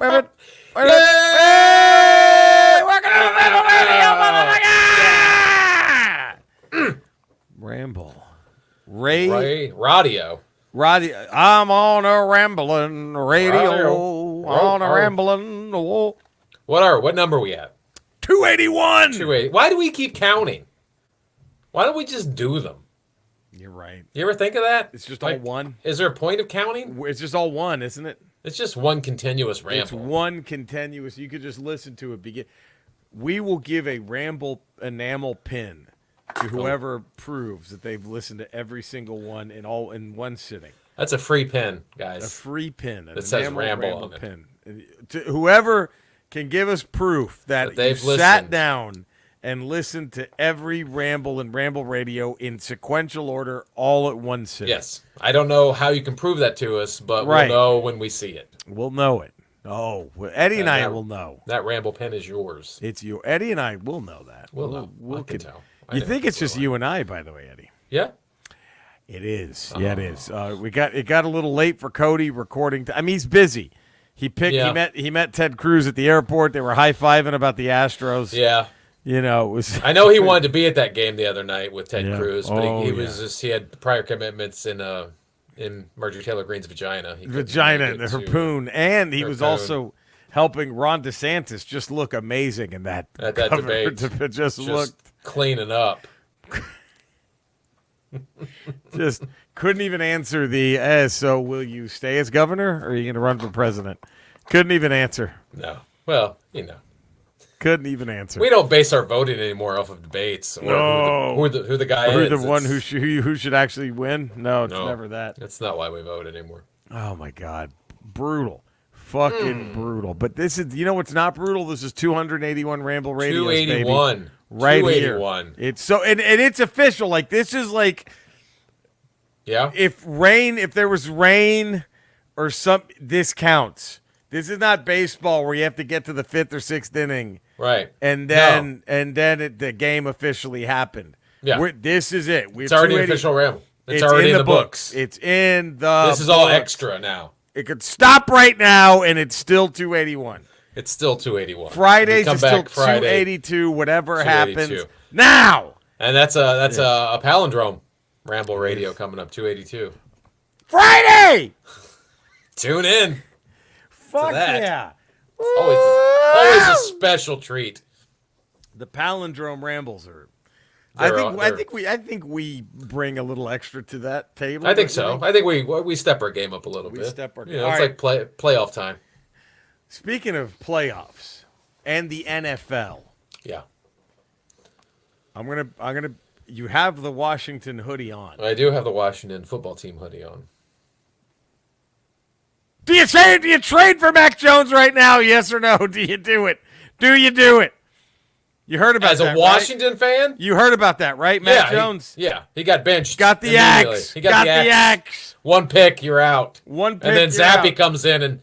Welcome to the Ramble Radio, motherfucker! Ramble. Radio. I'm on a rambling radio. On a rambling. What number are we at? 281. 280. Why do we keep counting? Why don't we just do them? You're right. You ever think of that? It's just all one. Is there a point of counting? It's just all one, isn't it? It's just one continuous ramble. It's one continuous. You could just listen to it begin. We will give a Ramble enamel pin to whoever proves that they've listened to every single one in one sitting. That's a free pin, guys. A free pin. That says Ramble on it. Pin. To whoever can give us proof that they've sat down and listened to every Ramble and Ramble Radio in sequential order all at one sitting. Yes. I don't know how you can prove that to us, but we'll know when we see it. We'll know it. Oh, well, Eddie and I will know. That Ramble pin is yours. It's you. Eddie and I will know that. We'll know. I can tell. You think it's just you and I, by the way, Eddie? Yeah. It is. Yeah, it is. It got a little late for Cody recording. I mean, he's busy. He met Ted Cruz at the airport. They were high-fiving about the Astros. Yeah. You know, it was. I know he wanted to be at that game the other night with Ted Cruz, but he had prior commitments in Marjorie Taylor Greene's vagina. And the harpoon, and he was also helping Ron DeSantis just look amazing in that debate. just looked cleaning up. Just couldn't even answer the. So will you stay as governor, or are you going to run for president? Couldn't even answer. No. Well, couldn't even answer. We don't base our voting anymore off of debates or who the guy is. The one who should actually win. No, it's never that. That's not why we vote anymore. Oh my God, brutal, fucking brutal. But this is, what's not brutal? This is 281 Ramble Radio. 281, baby. Right 281. Here. It's so, and it's official. Like this is like, yeah. If there was rain, or this counts. This is not baseball where you have to get to the 5th or 6th inning. Right. And then the game officially happened. Yeah. This is it. It's already an official Ramble. It's already in the books. It's in the This is all extra now. It could stop right now, and it's still 281. It's still 281. Fridays is still 282, whatever 282. Happens. Now! And that's a palindrome Ramble Radio coming up, 282. Friday! Tune in. Fuck yeah. Always a special treat. The palindrome rambles are. I think we bring a little extra to that table. I think so. I think we step our game up a little bit. Step our game. It's like playoff time. Speaking of playoffs and the NFL. Yeah. I'm gonna. You have the Washington hoodie on. I do have the Washington football team hoodie on. Do you trade for Mac Jones right now? Yes or no? Do you do it? Do you do it? You heard about that, as a Washington fan? You heard about that, right? Mac Jones? He got benched. Got the axe. He got the axe. One pick, you're out. One pick, and then Zappy comes in and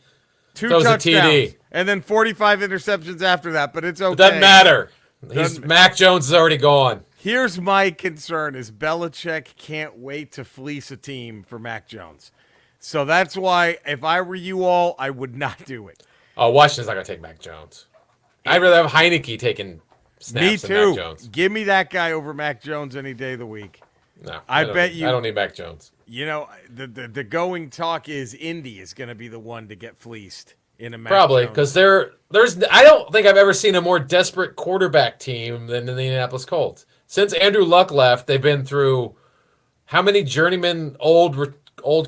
2 throws touchdowns. a TD. And then 45 interceptions after that, but it's okay. It doesn't matter. Mac Jones is already gone. Here's my concern is Belichick can't wait to fleece a team for Mac Jones. So that's why, if I were you all, I would not do it. Oh, Washington's not going to take Mac Jones. I'd rather have Heineke taking snaps than Mac Jones. Give me that guy over Mac Jones any day of the week. No, I bet you. I don't need Mac Jones. The going talk is Indy is going to be the one to get fleeced in a Mac Probably, because there's. I don't think I've ever seen a more desperate quarterback team than the Indianapolis Colts. Since Andrew Luck left, they've been through how many journeyman old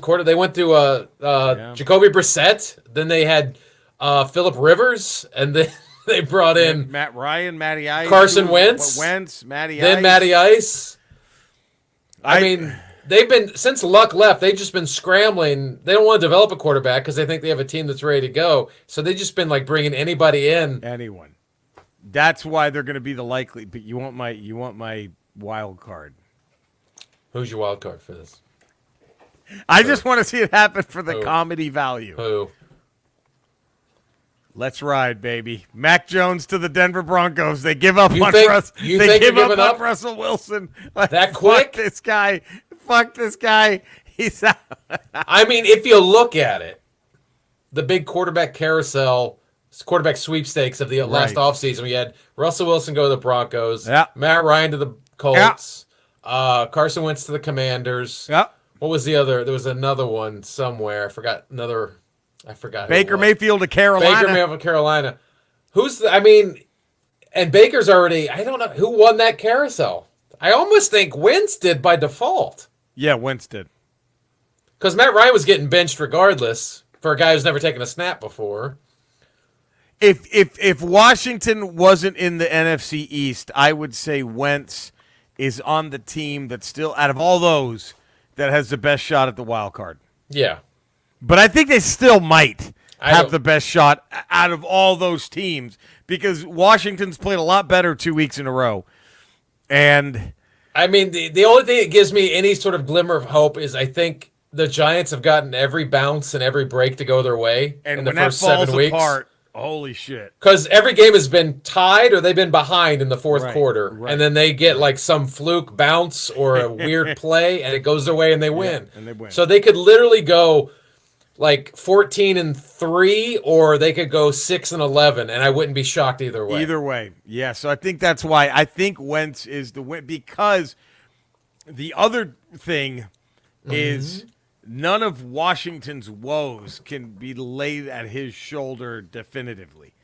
quarter? They went through Jacoby Brissett. Then they had Phillip Rivers, and then they brought in Matt Ryan, Matty Ice, Carson Wentz, Matty then Ice. Matty Ice. I mean, they've been since Luck left. They've just been scrambling. They don't want to develop a quarterback because they think they have a team that's ready to go. So they've just been like bringing anybody in. Anyone. That's why they're going to be the likely. But you want my wild card. Who's your wild card for this? I just want to see it happen for the comedy value. Who? Let's ride, baby. Mac Jones to the Denver Broncos. They give up on Russell Wilson. That quick? Fuck this guy. Fuck this guy. He's out. I mean, if you look at it, the big quarterback carousel quarterback sweepstakes of the last Right. offseason. We had Russell Wilson go to the Broncos, Yeah. Matt Ryan to the Colts, Carson Wentz to the Commanders. Yeah. What was the other? There was another one somewhere. I forgot who Baker it was. Mayfield to Carolina. Baker Mayfield, Carolina. And Baker's already. I don't know who won that carousel. I almost think Wentz did by default Yeah, Wentz did. because Matt Ryan was getting benched regardless for a guy who's never taken a snap before. If Washington wasn't in the NFC East, I would say Wentz is on the team that's still, out of all those, that has the best shot at the wild card. Yeah, But I think they still might I have don't- the best shot out of all those teams because Washington's played a lot better 2 weeks in a row. And I mean the only thing that gives me any sort of glimmer of hope is I think the Giants have gotten every bounce and every break to go their way in the when that first falls 7 weeks. apart, holy shit. Because every game has been tied or they've been behind in the fourth Right, quarter. right. And then they get like some fluke bounce or a weird play and it goes their way and they win. and they win. So they could literally go like 14-3 or they could go 6-11 and I wouldn't be shocked either way. Either way. Yeah, so I think that's why I think Wentz is the win because the other thing is none of Washington's woes can be laid at his shoulder definitively.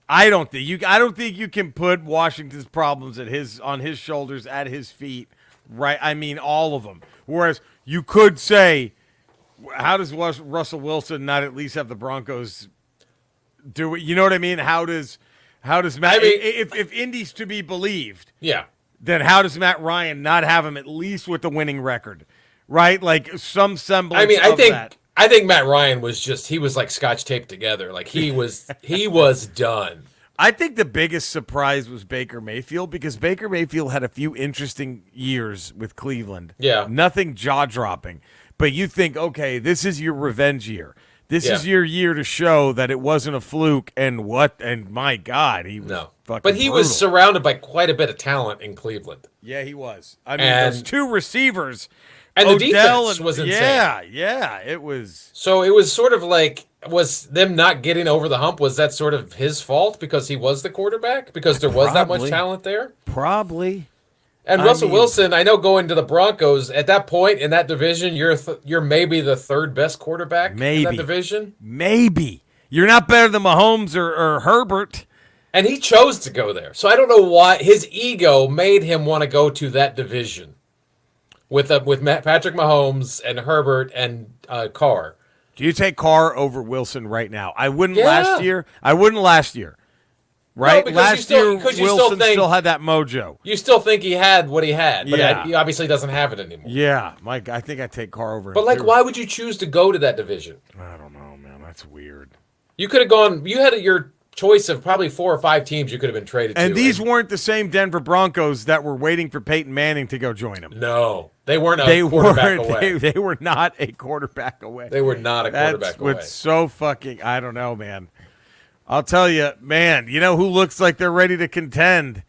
I don't think you can put Washington's problems on his shoulders at his feet, right? I mean all of them. Whereas you could say, how does Russell Wilson not at least have the Broncos do it? You know what I mean? How does Matt? If Indy's to be believed, Yeah. then how does Matt Ryan not have him at least with the winning record, right? Like some semblance. I mean, of that. I think Matt Ryan he was like scotch taped together. Like he was done. I think the biggest surprise was Baker Mayfield because Baker Mayfield had a few interesting years with Cleveland. Yeah. Nothing jaw-dropping. But you think, okay, this is your revenge year. This is your year to show that it wasn't a fluke. And my God, he was fucking But he brutal. was surrounded by quite a bit of talent in Cleveland. Yeah, he was. I mean, And- those two receivers. And the Odell defense was insane. Yeah, it was. So it was sort of like, was them not getting over the hump, was that sort of his fault because he was the quarterback? Because there was that much Probably. talent there? Probably. And I Russell mean- Wilson, I know going to the Broncos, at that point in that division, you're maybe the third best quarterback in Maybe. that division. Maybe. You're not better than Mahomes or Herbert. And he chose to go there. So I don't know why his ego made him want to go to that division with Patrick Mahomes and Herbert and Carr. Do you take Carr over Wilson right now? I wouldn't Yeah. last year. Right? because Last you still- year, because you still Wilson think- still had that mojo. You still think he had what he had, but Yeah. he obviously doesn't have it anymore. Yeah, Mike, I think I take Carr over. But him, like, too. why would you choose to go to that division? I don't know, man. That's weird. You could have gone. You had your choice of probably 4 or 5 teams you could have been traded to. And these weren't the same Denver Broncos that were waiting for Peyton Manning to go join them. No, they weren't a They quarterback weren't. away. They were not a quarterback away. They were not a quarterback That's away. what's so fucking. I don't know, man. I'll tell you, man. You know who looks like they're ready to contend?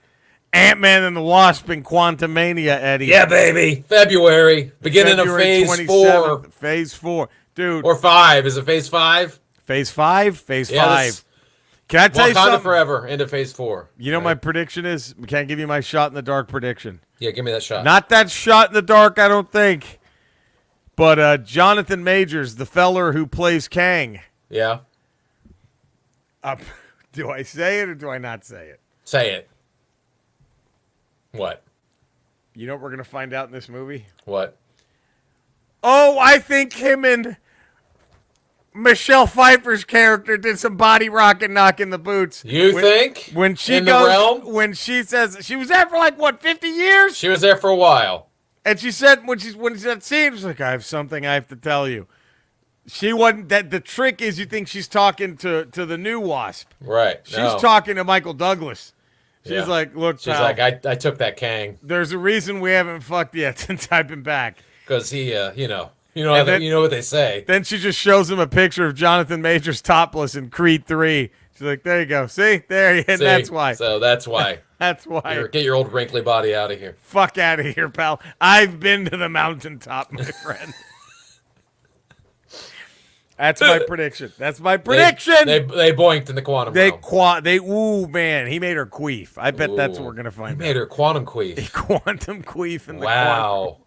Ant-Man and the Wasp in Quantumania, Eddie. Yeah, baby. February, beginning February of phase 27th, 4 Phase 4, dude. or 5. Is it phase 5? Phase 5. Phase Yeah, 5. this- Can I tell you Wakanda something? forever into phase 4. You know my prediction is. Can't give you my shot in the dark prediction. Yeah, give me that shot. Not that shot in the dark, I don't think. But Jonathan Majors, the feller who plays Kang. Yeah, Do I say it or do I not say it? say it. What? You know what we're going to find out in this movie? What? Oh, I think him and Michelle Pfeiffer's character did some body rock and knock in the boots. You think? When she in the goes, realm? when she says she was there for like what 50 years, She was there for a while. and she said when she's that scene, she's like, I have something I have to tell you. She wasn't that. The trick is you think she's talking to the new Wasp. Right. She's no. talking to Michael Douglas. She's Yeah. like, look, She's pal, like, I took that Kang there's a reason we haven't fucked yet since I've been back. because he, you know And then- you know what they say. Then she just shows him a picture of Jonathan Majors topless in Creed 3. She's like, there you go. See? There you and See? that's why. So that's why. That's why. Get your old wrinkly body out of here. Fuck out of here, pal. I've been to the mountaintop, my friend. That's my prediction. That's my prediction. They boinked in the quantum realm. Ooh, man, he made her queef. I bet that's what we're going to find out. He made her quantum queef. A quantum queef in the quantum. Wow.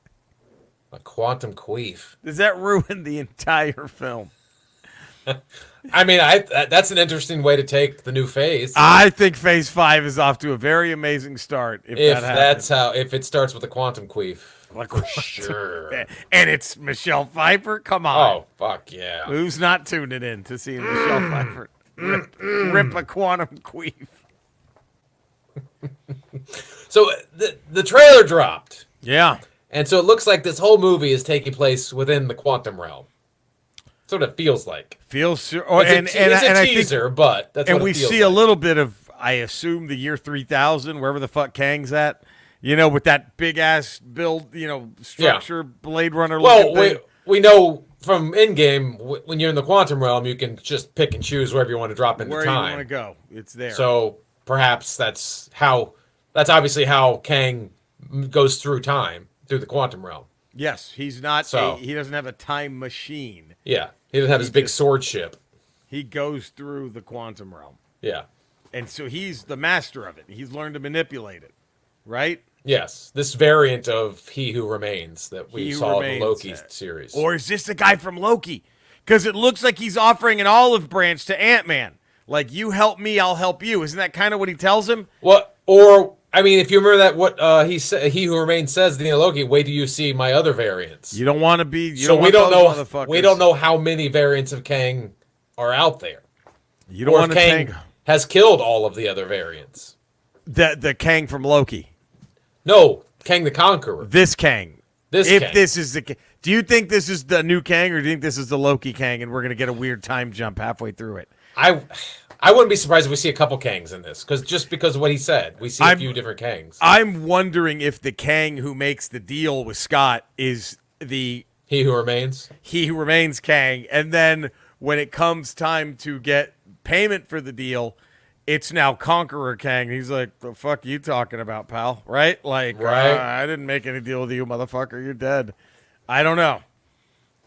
A quantum queef. Does that ruin the entire film? I mean, that's an interesting way to take the new phase. I think Phase 5 is off to a very amazing start. If it starts with a quantum queef. Like, for sure. And it's Michelle Pfeiffer? Come on. Oh, fuck yeah. Who's not tuning in to see Michelle Pfeiffer rip a quantum queef? So the trailer dropped. Yeah. And so it looks like this whole movie is taking place within the quantum realm. That's what it feels like. It's a teaser, but that's what it feels like. And we see a little bit of, I assume, the year 3000, wherever the fuck Kang's at. You know, with that big-ass build, structure, Blade Runner looking thing. We know from Endgame, when you're in the quantum realm, you can just pick and choose wherever you want to drop into where time. Where you want to go. It's there. So perhaps that's obviously how Kang goes through time, through the quantum realm. Yes, he doesn't have a time machine. Yeah, he doesn't have his big sword ship. He goes through the quantum realm. Yeah. And so he's the master of it. He's learned to manipulate it, right? Yes, this variant of He Who Remains that we saw in the Loki series. Or is this the guy from Loki? Because it looks like he's offering an olive branch to Ant-Man. Like, you help me, I'll help you. Isn't that kind of what he tells him? If you remember that, what He Who Remains says in the Loki, wait till you see my other variants. You don't want to be. We don't know how many variants of Kang are out there. You don't want to Kang has killed all of the other variants. The Kang from Loki. No, Kang the Conqueror. This Kang. This is the. Do you think this is the new Kang, or do you think this is the Loki Kang, and we're gonna get a weird time jump halfway through it? I wouldn't be surprised if we see a couple Kangs in this, because of what he said, we see a few different Kangs. I'm wondering if the Kang who makes the deal with Scott is the He Who Remains. He Who Remains Kang, and then when it comes time to get payment for the deal, it's now Conqueror Kang. He's like, the fuck you talking about, pal? Right? Like, right. I didn't make any deal with you, motherfucker. You're dead. I don't know.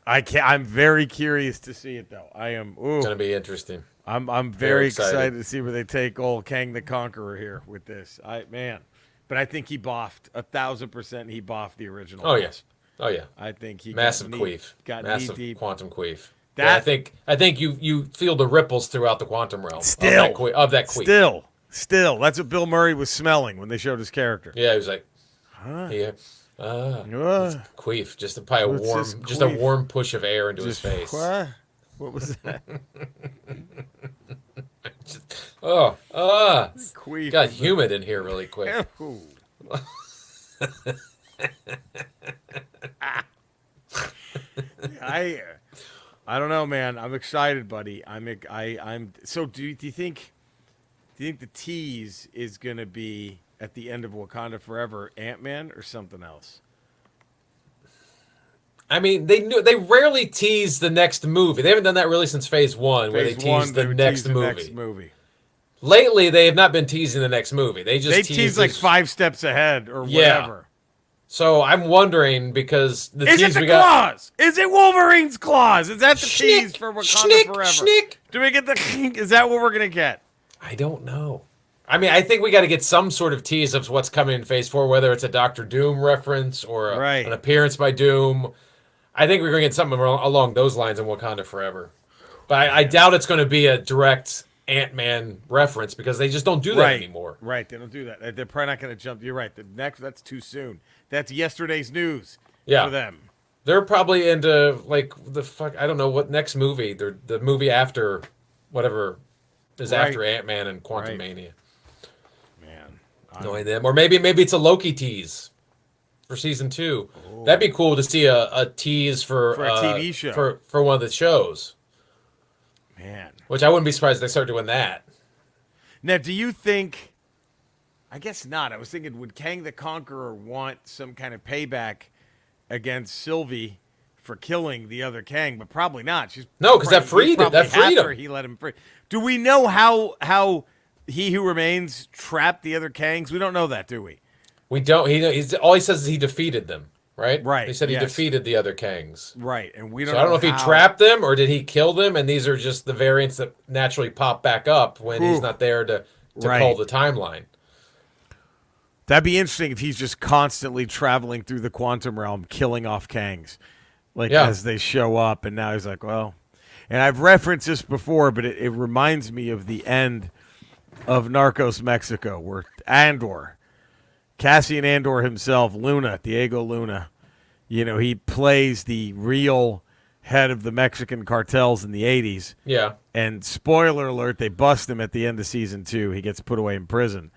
I'm very curious to see it, though. I am. Ooh. It's going to be interesting. I'm very excited to see where they take old Kang the Conqueror here with this. But I think he boffed 1,000%. He boffed the original. Oh, yes. Oh, yeah. I think he massive quantum queef. I think you feel the ripples throughout the quantum realm of that queef. Still, that's what Bill Murray was smelling when they showed his character. Yeah, he was like, queef, just a warm push of air into his face. What was that? Queef got humid in here really quick. I don't know, man. I'm excited, buddy. I'm. So, do you think the tease is gonna be at the end of Wakanda Forever, Ant-Man, or something else? I mean, they rarely tease the next movie. They haven't done that really since Phase 1, where they tease the next movie. Lately, they have not been teasing the next movie. They tease like 5 steps ahead or whatever. Yeah. So I'm wondering, because is it the claws? Is it Wolverine's claws? Is that the tease for Wakanda Forever? Do we get the? Is that what we're gonna get? I don't know. I mean, I think we got to get some sort of tease of what's coming in Phase 4, whether it's a Doctor Doom reference or an appearance by Doom. I think we're going to get something along those lines in Wakanda Forever. But I doubt it's going to be a direct Ant-Man reference, because they just don't do that anymore. Right, they don't do that. They're probably not going to jump. You're right. That's too soon. That's yesterday's news for them. They're probably into, like, I don't know what next movie. The movie after whatever is after Ant-Man and Quantumania. Man. No idea. Or maybe it's a Loki tease for season 2. Oh. That'd be cool to see a tease for a TV show. For one of the shows. Man. Which I wouldn't be surprised if they start doing that. Now, do you think... I guess not. I was thinking, would Kang the Conqueror want some kind of payback against Sylvie for killing the other Kang? But probably not. No, because that freed him. He let him free. Do we know how He Who Remains trapped the other Kangs? We don't know that, do we? We don't. All he says is he defeated them. right? Right, They said he yes. defeated the other Kangs. Right, and we don't. So I don't know if he how- trapped them or did he kill them, and these are just the variants that naturally pop back up when he's Ooh. not there to Right. call the timeline. That'd be interesting if he's just constantly traveling through the quantum realm, killing off Kangs, like Yeah. as they show up. And now he's like, well, and I've referenced this before, but it reminds me of the end of Narcos Mexico, where Cassian Andor himself, Luna, Diego Luna, he plays the real head of the Mexican cartels in the 80s. Yeah. And spoiler alert, they bust him at the end of season 2. He gets put away in prison.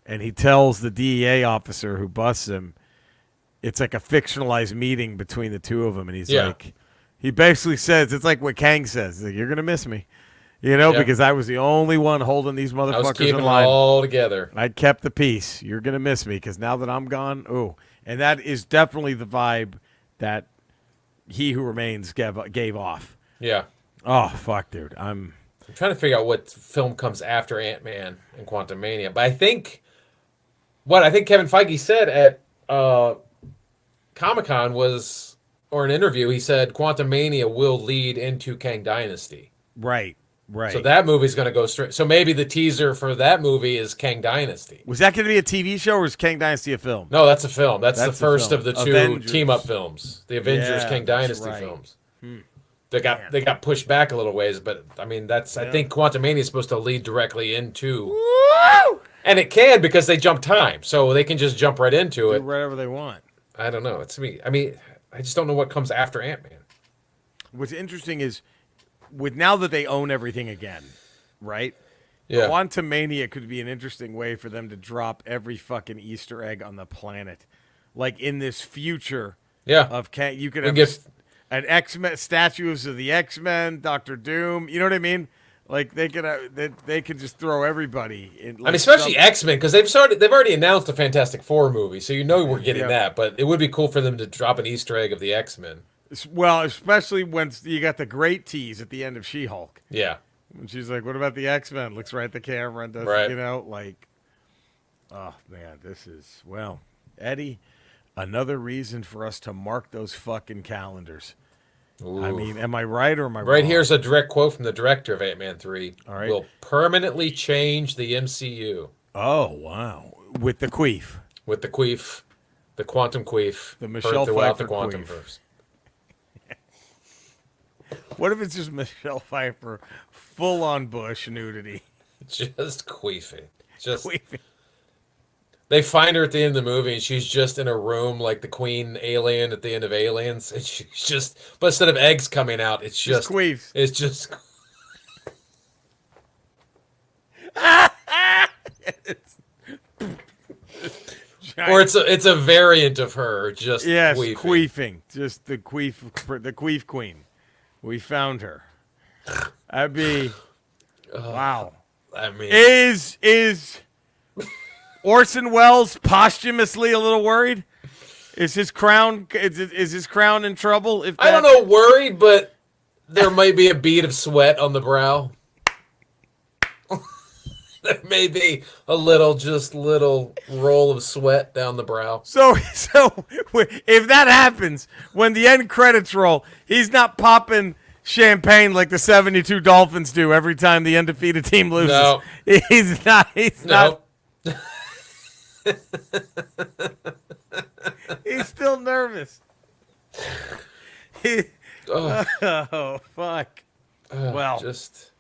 And he tells the DEA officer who busts him, it's like a fictionalized meeting between the two of them. And he's like, he basically says, it's like what Kang says, like, you're going to miss me, because I was the only one holding these I was motherfuckers keeping in them line. all together. I kept the peace. You're going to miss me because now that I'm gone, ooh. And that is definitely the vibe that He Who Remains gave off. Yeah. Oh, fuck, dude. I'm trying to figure out what film comes after Ant-Man and Quantumania. But I think Kevin Feige said at Comic-Con was, or an interview, he said Quantumania will lead into Kang Dynasty. Right. So that movie's going to go straight. So maybe the teaser for that movie is Kang Dynasty. Was that going to be a TV show or is Kang Dynasty a film? No, that's a film. That's the first film. of the two Avengers. team-up films. The Avengers Yeah, Kang that's Dynasty right. films. They got pushed back a little ways, but I mean I think Quantumania is supposed to lead directly into. Woo! And it can because they jump time, so they can just jump right into Do it. whatever they want. I don't know. It's me. I mean, I just don't know what comes after Ant-Man. What's interesting is, with now that they own everything again, right? Yeah. Quantumania could be an interesting way for them to drop every fucking Easter egg on the planet, like in this future. Yeah. Of Kang, you could We have get- an X-Men statues of the X-Men, Doctor Doom. You know what I mean? Like they could just throw everybody in. Like, I mean, especially X-Men, because they've already announced a Fantastic Four movie, so we're getting that. But it would be cool for them to drop an Easter egg of the X-Men. Well, especially when you got the great tease at the end of She-Hulk. Yeah. And she's like, "What about the X-Men?" Looks right at the camera and does, Right. like, oh man, this is Eddie. Another reason for us to mark those fucking calendars. Ooh. I mean, am I right or am I wrong? Right here's a direct quote from the director of Ant-Man 3. All right. Will permanently change the MCU. Oh wow, with the queef. With the queef, the quantum queef, The Michelle throughout Pfeiffer the quantum queef. verse. What if it's just Michelle Pfeiffer, full on Bush nudity? Just queefing. Just Queefing. they find her at the end of the movie, and she's just in a room like the Queen alien at the end of Aliens, and she's just. But instead of eggs coming out, it's just queefs. It's just. Or it's a variant of her just Yes, queefing. queefing. Just the queef queen. We found her. That'd be wow. I mean, Is Orson Welles posthumously a little worried? Is his crown his crown in trouble? If I don't know, worried, but there might be a bead of sweat on the brow. There may be a little roll of sweat down the brow. So if that happens, when the end credits roll, he's not popping champagne like the 72 Dolphins do every time the undefeated team loses. No. He's not. He's not. He's still nervous. Oh, fuck. Well. Just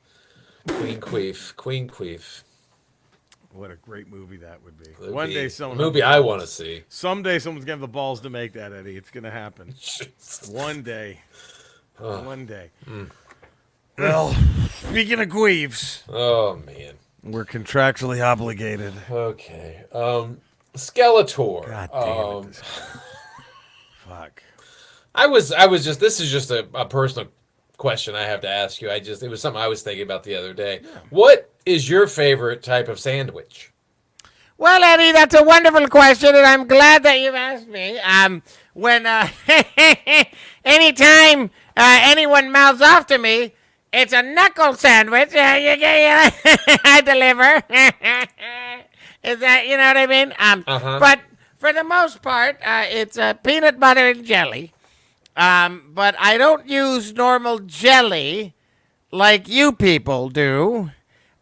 Queen Queef. What a great movie that would be. It'd One be day a someone. movie I want to see. Someday someone's going to have the balls to make that, Eddie. It's going to happen. One day. One day. Well, speaking of queefs, Oh man. we're contractually obligated. Okay. Skeletor. God damn it. Fuck. I was just. This is just a personal question I have to ask you. It was something I was thinking about the other day. Yeah. What is your favorite type of sandwich? Well, Eddie, that's a wonderful question, and I'm glad that you've asked me. Anytime anyone mouths off to me, it's a knuckle sandwich. I deliver. Is that, you know what I mean? But for the most part, it's peanut butter and jelly. But I don't use normal jelly like you people do.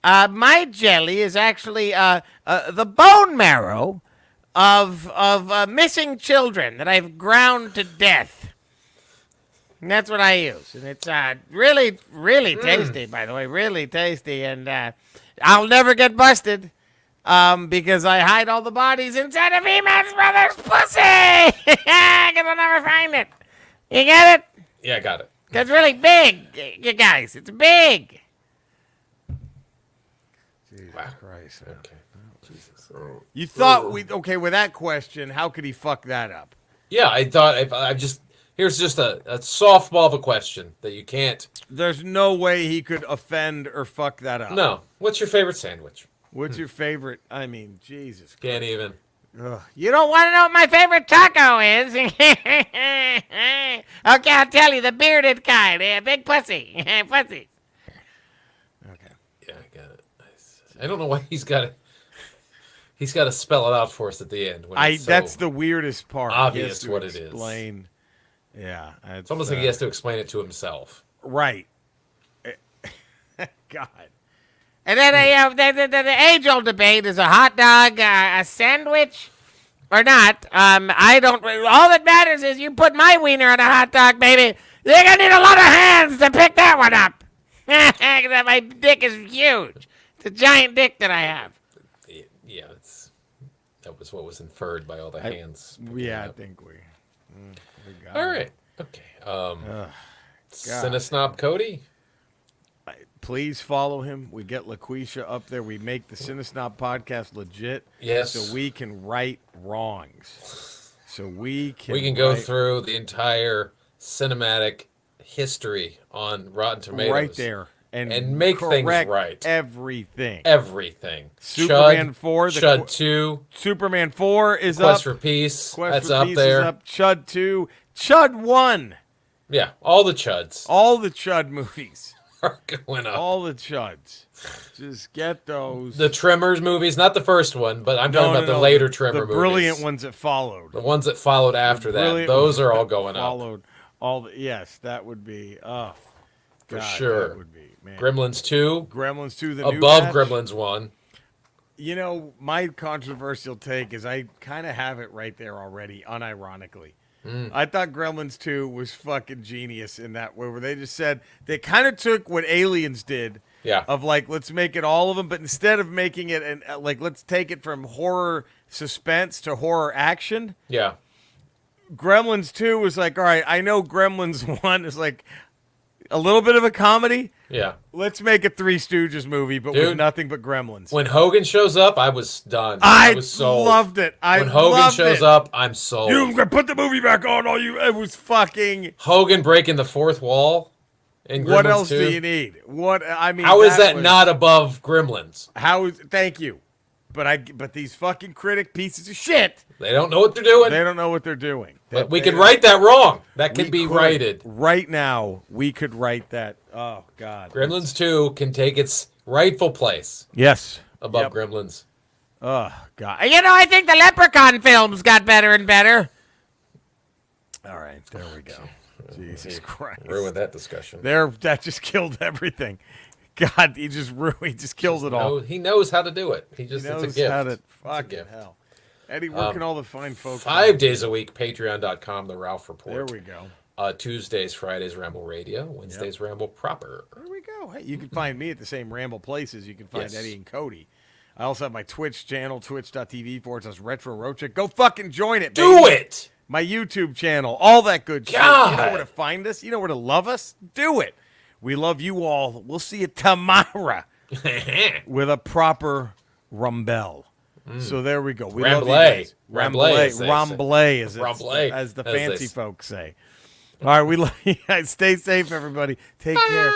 My jelly is actually the bone marrow of missing children that I've ground to death. And that's what I use. And it's really, really tasty, by the way. Really tasty. And I'll never get busted because I hide all the bodies inside of E-Man's brother's pussy. Because I'll never find it. You get it? Yeah, I got it. It's really big, you guys. It's big. Jesus Wow. Christ. Okay. Jesus. You thought okay, with that question, how could he fuck that up? Yeah, I thought here's just a softball of a question that you can't. There's no way he could offend or fuck that up. No. What's your favorite sandwich? What's your favorite? I mean, Jesus. Can't even. Ugh. You don't want to know what my favorite taco is? Okay, I'll tell you. The bearded kind. Big pussy. Pussy. Okay. Yeah, I got it. I don't know why he's got to. He's got to spell it out for us at the end. When it's That's so the weirdest part. obvious He has to what it is. explain. Yeah. It's almost like he has to explain it to himself. Right. God. And then the age-old debate is a hot dog a sandwich or not. I don't. All that matters is you put my wiener on a hot dog, baby. You're gonna need a lot of hands to pick that one up. My dick is huge. It's a giant dick that I have. Yeah, that was what was inferred by all the hands. Yeah, I think we got All it. right. Okay. God. Cinesnob Cody. Please follow him. We get LaQuisha up there. We make the Cinesnob podcast legit. Yes. So we can right wrongs. So we can go right- through the entire cinematic history on Rotten Tomatoes. right there and make things correct right. Everything. Everything. Superman Chud, 4, Chud 2, Superman 4 is Quest up. for Peace. Quest that's for up Peace there. is up. Chud 2. Chud 1. Yeah, all the Chuds All the Chud movies. are going up. All the Chuds. Just get those. The Tremors movies, not the first one, but I'm talking about the later Tremor the movies. brilliant ones that followed. The ones that followed after that. Brilliant Those ones are all that going up. followed all the, yes, that would be For God, sure. That would be, man. Gremlins 2, Gremlins 2, the new above batch. Gremlins 1. You know, my controversial take is I kind of have it right there already, unironically. I thought Gremlins 2 was fucking genius in that way, where they just said, they kind of took what Aliens did, Yeah. of like, let's make it all of them, but instead of making it, like, let's take it from horror suspense to horror action. Yeah. Gremlins 2 was like, all right, I know Gremlins 1 is like a little bit of a comedy. Yeah. Let's make a Three Stooges movie, but with Dude, nothing but gremlins. When Hogan shows up, I was done. I was sold. loved it. When Hogan shows up, I'm sold. You can put the movie back on. All you, it was fucking. Hogan breaking the fourth wall in Gremlins What else 2. do you need? What I mean, How is that was- not above Gremlins? How is? Thank you, but these fucking critic pieces of shit. They don't know what they're doing. They don't know what they're doing. But we can write that wrong. That can We be could. righted. Right now. We could write that. Oh God. Gremlins 2 can take its rightful place Yes. above Yep. Gremlins. Oh God. You know, I think the Leprechaun films got better and better. All right. There we go. Jesus Christ. Ruined that discussion. That just killed everything. God, he just killed it all. He knows how to do it. He He just knows it's a gift. how to It's a fucking gift. hell. Eddie, where can all the fine folks? 5 days a week, patreon.com, The Ralph Report. There we go. Tuesdays, Fridays, Ramble Radio. Wednesdays, Ramble Proper. There we go. Hey, you can find me at the same Ramble places. You can find Yes. Eddie and Cody. I also have my Twitch channel, twitch.tv/Retro Rocha. Go fucking join it, baby. Do it! My YouTube channel, all that good shit. You God. know where to find us. You know where to love us. Do it. We love you all. We'll see you tomorrow with a proper Rumble. So there we go. We love you Ramblay. guys. Ramblay, as they say. Ramblay, Ramblay, as the as they fancy say. folks say. All right, we love you guys. Stay safe, everybody. Take care.